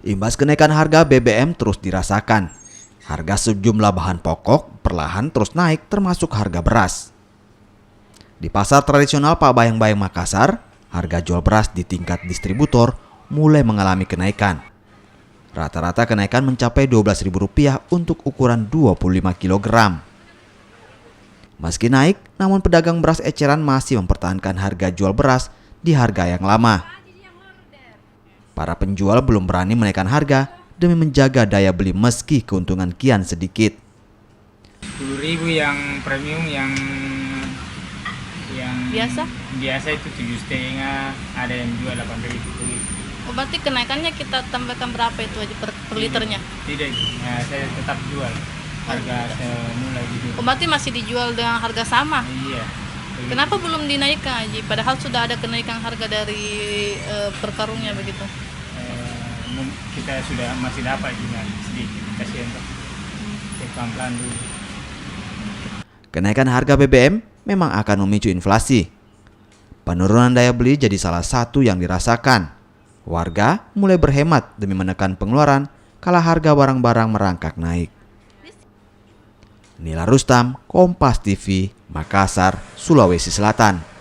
Imbas kenaikan harga BBM terus dirasakan. Harga sejumlah bahan pokok perlahan terus naik termasuk harga beras. Di pasar tradisional Pak Bayang-Bayang Makassar, harga jual beras di tingkat distributor mulai mengalami kenaikan. Rata-rata kenaikan mencapai Rp12.000 untuk ukuran 25 kg. Meski naik, namun pedagang beras eceran masih mempertahankan harga jual beras di harga yang lama. Para penjual belum berani menaikkan harga demi menjaga daya beli meski keuntungan kian sedikit. 10.000 yang premium, yang biasa itu 7,5, ada yang jual 8.000 begitu. Oh, berarti kenaikannya kita tambahkan berapa itu aja per liternya? Tidak, ya, saya tetap jual harga semula gitu. Oh, berarti masih dijual dengan harga sama? Iya. Begitu. Kenapa belum dinaikkan Haji? Padahal sudah ada kenaikan harga dari per karungnya begitu. Kita sudah masih dapat juga sedikit, kasihan tuh. Pelan-pelan dulu. Kenaikan harga BBM memang akan memicu inflasi. Penurunan daya beli jadi salah satu yang dirasakan. Warga mulai berhemat demi menekan pengeluaran kala harga barang-barang merangkak naik. Nila Rustam, Kompas TV, Makassar, Sulawesi Selatan.